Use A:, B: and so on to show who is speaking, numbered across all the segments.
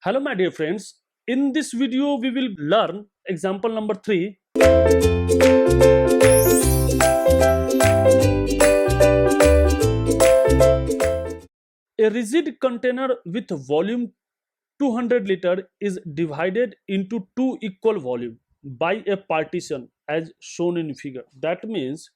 A: Hello my dear friends, in this video we will learn example number 3. A rigid container with volume 200 liter is divided into two equal volume by a partition as shown in figure. That means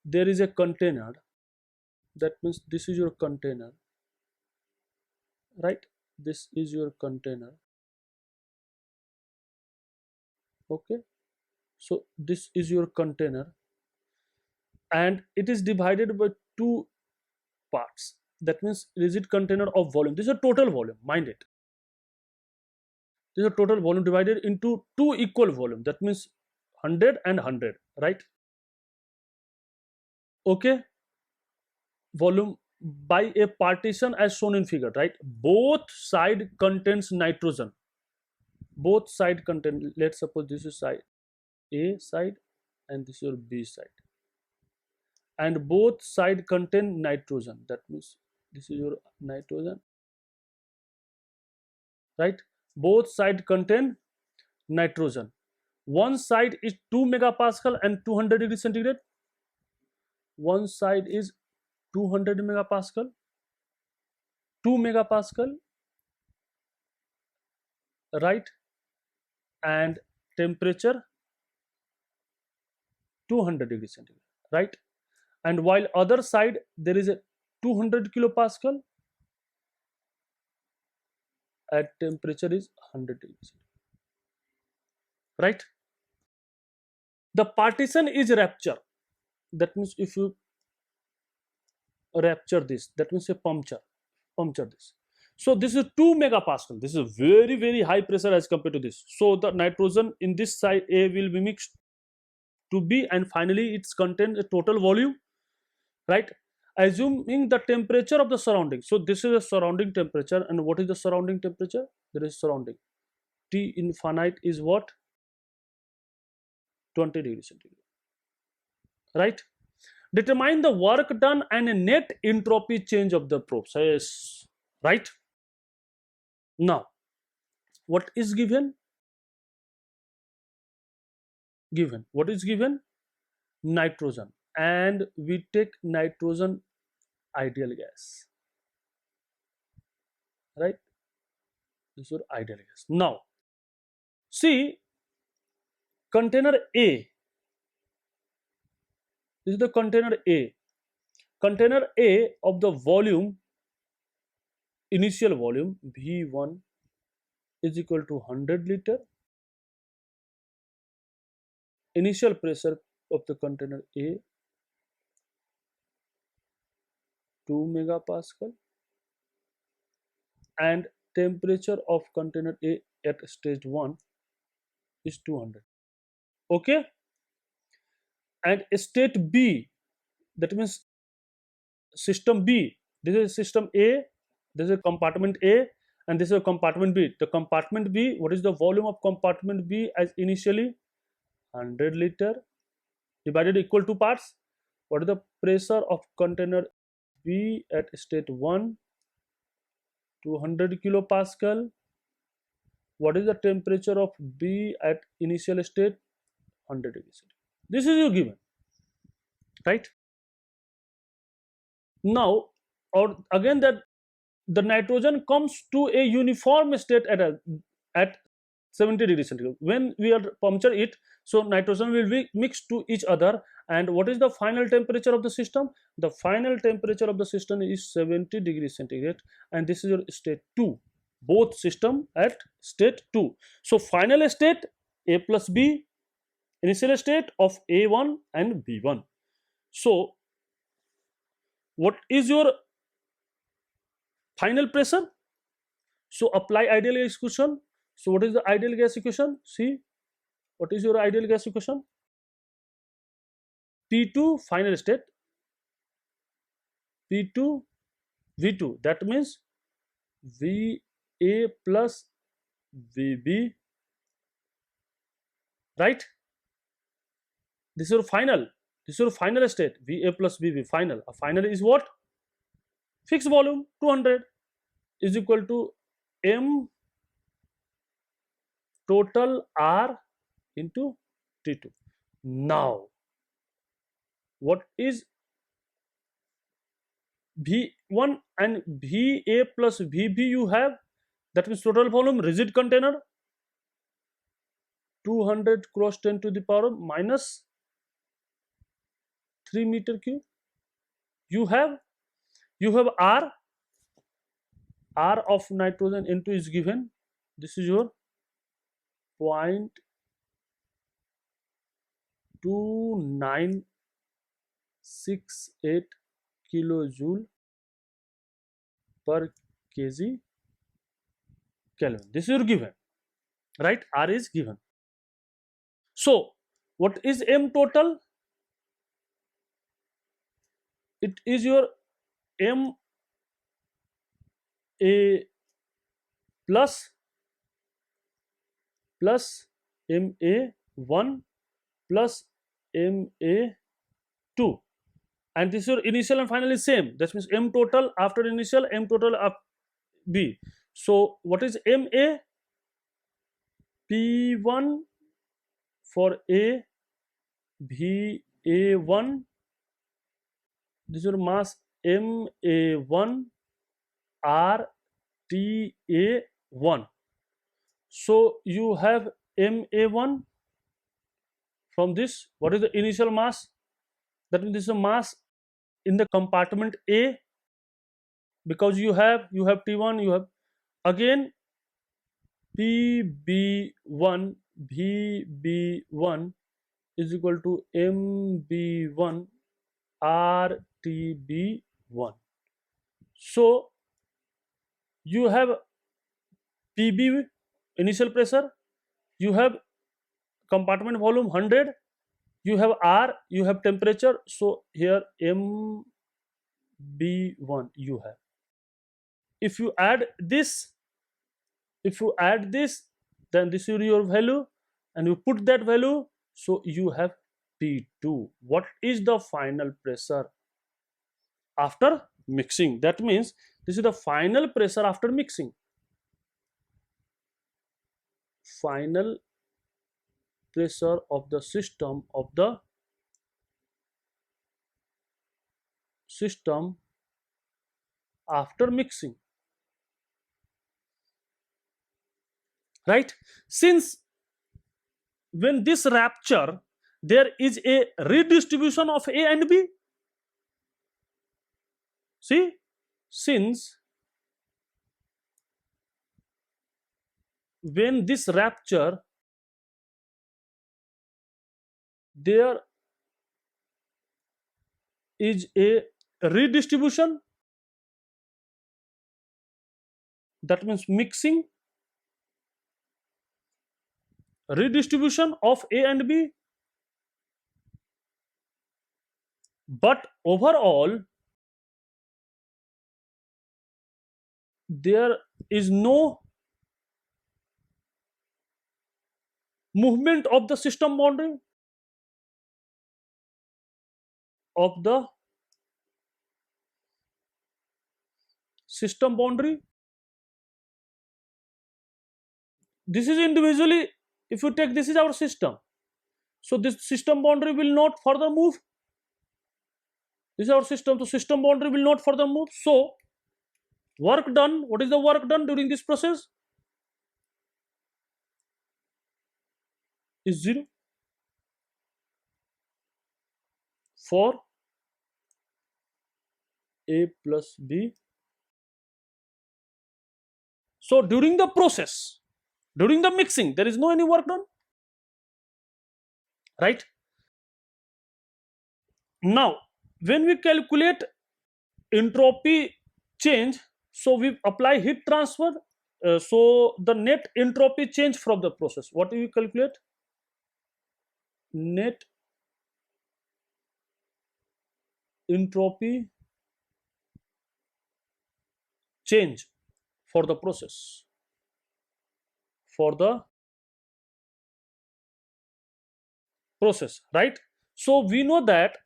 A: there is a container, that means this is your container, right? This is your container, okay? So this is your container and it is divided by two parts. That means rigid container of volume. This is a total volume, mind it. This is a total volume divided into two equal volume. That means 100 and 100, right? Okay. Volume by a partition as shown in figure, right? Both side contains nitrogen. Both side contain. Let's suppose this is side A side and this is your B side. And both side contain nitrogen. That means this is your nitrogen, right? Both side contain nitrogen. One side is 2 megapascal and 200 degrees centigrade. One side is 200 megapascal, 2 megapascal, right? And temperature 200 degrees centigrade, right? And while other side there is a 200 kilopascal at temperature is 100 degrees centigrade, right? The partition is rupture. That means if you rupture this, that means a puncture this. So this is 2 megapascal. This is very high pressure as compared to this. So the nitrogen in this side A will be mixed to B and finally it's contains a total volume, right? Assuming the temperature of the surrounding. So this is a surrounding temperature, and what is the surrounding temperature? There is surrounding. T infinite is what? 20 degrees centigrade, right? Determine the work done and a net entropy change of the process, right? Now, what is given? What is given? Nitrogen, and we take nitrogen ideal gas, right? This is ideal gas. Now, see container A. This is the container A. Container A of the volume, initial volume V1 is equal to 100 liter. Initial pressure of the container A 2 megapascal and temperature of container A at stage 1 is 200. Okay, and state B, that means system B. This is system A, this is compartment A, and this is compartment B. The compartment B, what is the volume of compartment B as initially? 100 liter divided equal to parts. What is the pressure of container B at state 1? 200 kilopascal. What is the temperature of B at initial state? 100 degrees. This is your given, right? Now, or again that the nitrogen comes to a uniform state at 70 degrees centigrade. When we are puncture it, so nitrogen will be mixed to each other. And what is the final temperature of the system? The final temperature of the system is 70 degrees centigrade, and this is your state 2. Both system at state 2. So final state A plus B, initial state of A1 and B1. So what is your final pressure? So apply ideal gas equation. So what is the ideal gas equation? See, what is your ideal gas equation? P2 final state, P2 V2. That means VA plus VB, right? This is your final. This is your final state, VA plus VB final. A final is what? Fixed volume 200 is equal to M total R into T2. Now, what is V1 and VA plus VB you have? That means total volume, rigid container, 200 cross 10 to the power minus 3 meter cube. You have R of nitrogen into is given. This is your 0.2968 kilojoule per kg Kelvin. This is your given, right? R is given. So, what is M total? It is your M A plus MA1 plus MA2, and this is your initial and final is same. That means M total after initial, M total of B. So what is MA? P1 for A, VA1. This is your mass MA1 RTA1. So you have MA1 from this. What is the initial mass? That means this is a mass in the compartment A, because you have T1, you have again PB1 VB1 is equal to MB1 RTB1. So you have PB initial pressure, you have compartment volume 100, you have R, you have temperature. So here MB1 you have. If you add this, then this is your value, and you put that value, so you have P2. What is the final pressure after mixing? That means this is the final pressure after mixing. Final pressure of the system after mixing, right? Since when this rupture, there is a redistribution of A and B. See, since when this rupture, there is a redistribution, that means mixing, redistribution of A and B, but overall there is no movement of the system boundary of the system boundary. This is individually, if you take this is our system, so this system boundary will not further move. This is our system, so system boundary will not further move. So work done, what is the work done during this process? Is 0 for A plus B. So during the process, during the mixing, there is no any work done, right? Now when we calculate entropy change, so we apply heat transfer, so the net entropy change from the process, what do we calculate? Net entropy change for the process, right? So we know that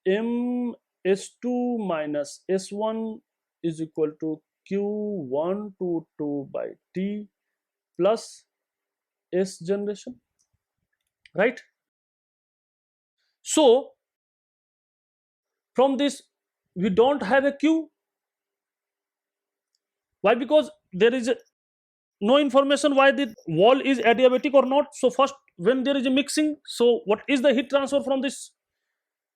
A: MS2 minus S1 is equal to Q122 by T plus S generation, right? So from this we don't have a Q. Why? Because there is no information why the wall is adiabatic or not. So first, when there is a mixing, so what is the heat transfer from this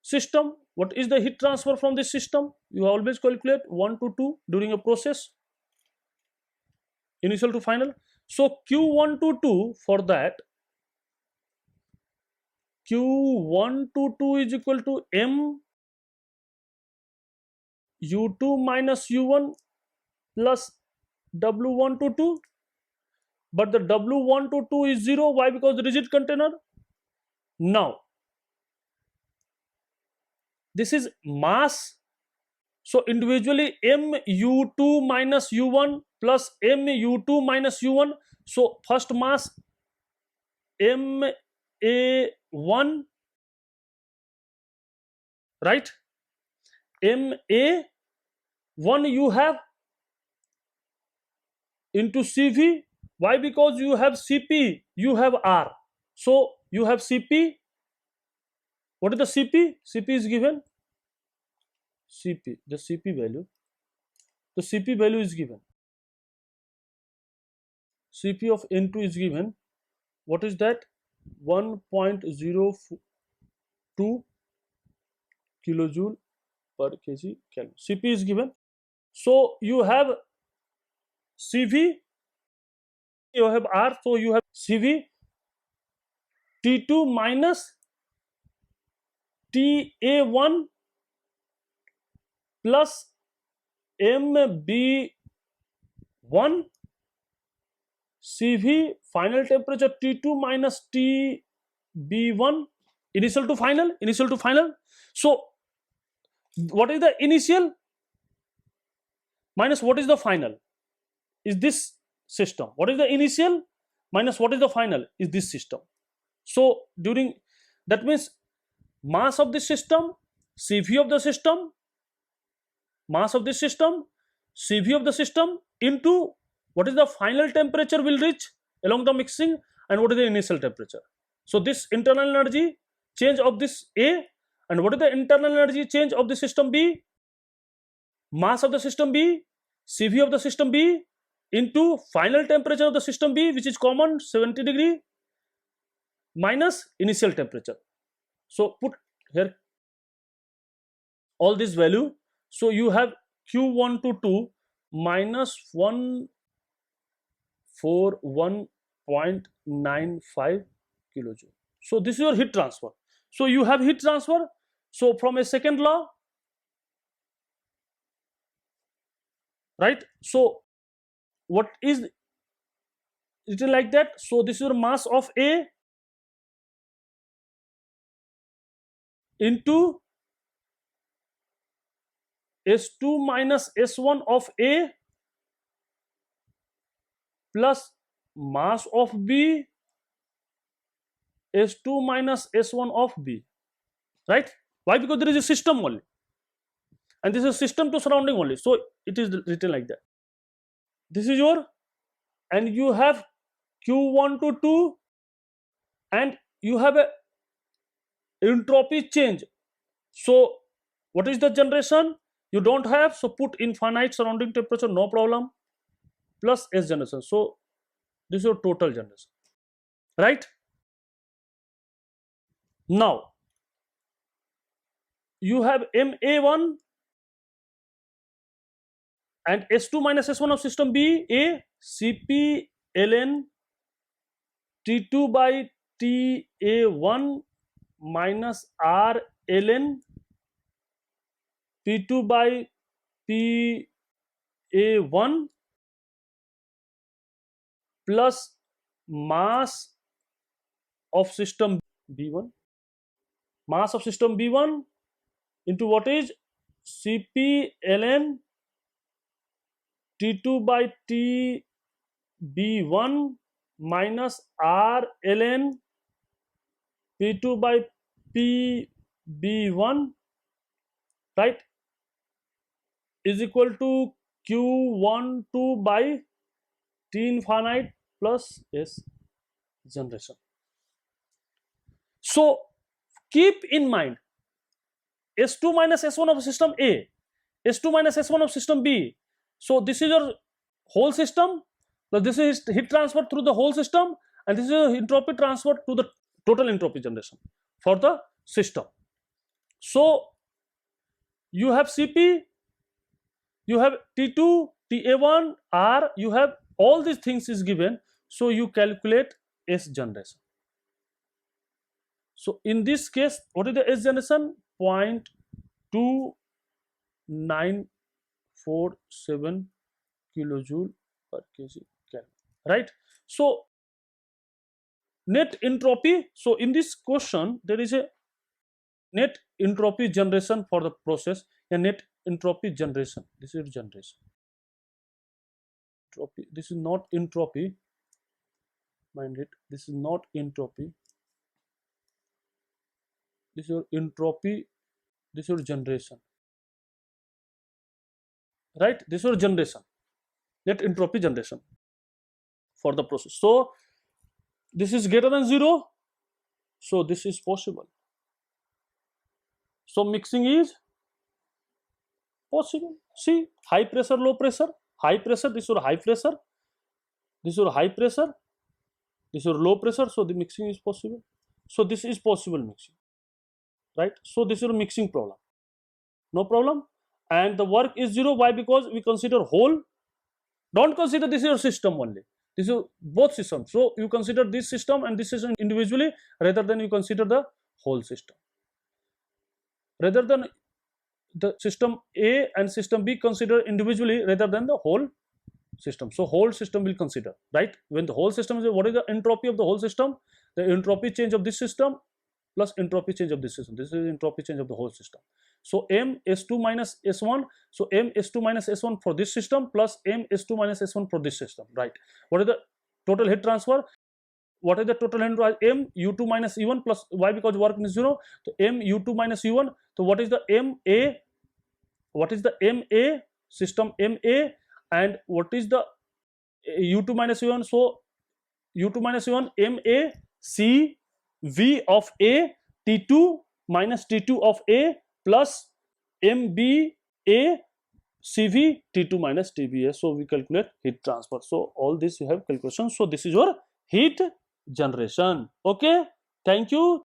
A: system? What is the heat transfer from this system? You always calculate 1 to 2 during a process, initial to final. So Q1 to 2, for that Q1 to 2 is equal to M U2 minus U1 plus W1 to 2, but the W1 to 2 is 0. Why? Because the rigid container. Now this is mass. So individually mu2 minus u1 plus mu2 minus u1. So first mass ma1, right? ma1 you have into cv. Why? Because you have cp, you have r. So you have cp. What is the cp? Cp is given cp, the cp value. The cp value is given. Cp of n2 is given. What is that? 1.02 kilojoule per kg Kelvin. Cp is given. So you have Cv, you have R, so you have Cv T2 minus Ta1 plus Mb1 Cv final temperature T2 minus Tb1 initial to final, initial to final. So what is the initial minus what is the final is this system. What is the initial minus what is the final is this system. So during that means mass of this system, Cv of the system, mass of this system, Cv of the system into what is the final temperature will reach along the mixing and what is the initial temperature. So this internal energy change of this A, and what is the internal energy change of the system B? Mass of the system B, Cv of the system B into final temperature of the system B, which is common 70 degree, minus initial temperature. So put here all this value. So you have Q1 to 2 minus 141.95 kilojoule. So this is your heat transfer. So you have heat transfer. So from a second law, right? So what is it like that? So this is your mass of A into S2 minus S1 of A plus mass of B S2 minus S1 of B, right? Why? Because there is a system only, and this is a system to surrounding only. So it is written like that. This is your, and you have Q1 to 2, and you have a entropy change. So what is the generation? You don't have, so put infinite surrounding temperature, no problem, plus S generation. So this is your total generation, right? Now you have Ma1 and S2 minus S1 of system B, A, Cp ln T2 by Ta1 minus R ln P2 by Pa1 plus mass of system B1, mass of system B1 into what is Cp ln T2 by Tb1 minus R ln P2 by Pb1, right, is equal to Q12 by T infinite plus S generation. So keep in mind S2 minus S1 of system A, S2 minus S1 of system B. So this is your whole system. So this is heat transfer through the whole system, and this is your entropy transfer to the total entropy generation for the system. So you have Cp, you have T2, Ta1, R, you have all these things is given. So you calculate S generation. So in this case, what is the S generation? 0.2947 kilojoule per kg Kelvin, right? So net entropy. So in this question, there is a net entropy generation for the process, a net entropy generation. This is generation. Entropy. This is not entropy. Mind it. This is not entropy. This is your entropy. This is your generation. Right? This is your generation. Net entropy generation for the process. So this is greater than 0. So this is possible. So mixing is possible. See, high pressure, low pressure, high pressure, this is your high pressure, this is your high pressure, this is your low pressure. So the mixing is possible. So this is possible mixing, right? So this is your mixing problem, no problem. And the work is 0. Why? Because we consider whole. Don't consider this is your system only. This is both systems. So you consider this system and this system individually rather than you consider the whole system. Rather than the system A and system B consider individually rather than the whole system. So whole system will consider, right? When the whole system is, what is the entropy of the whole system? The entropy change of this system plus entropy change of this system. This is entropy change of the whole system. So M S2 minus S1. So M S2 minus S1 for this system plus M S2 minus S1 for this system, right? What is the total heat transfer? What is the total heat transfer? M U2 minus E1 plus, why? Because work is 0. So M U2 minus U1. So what is the MA? What is the MA? System MA. And what is the U2 minus U1? So U2 minus U1 MA C V of A T2 minus T2 of A plus MBA CV T2 minus TBA. So we calculate heat transfer. So all this you have calculation. So this is your heat generation. Okay, thank you.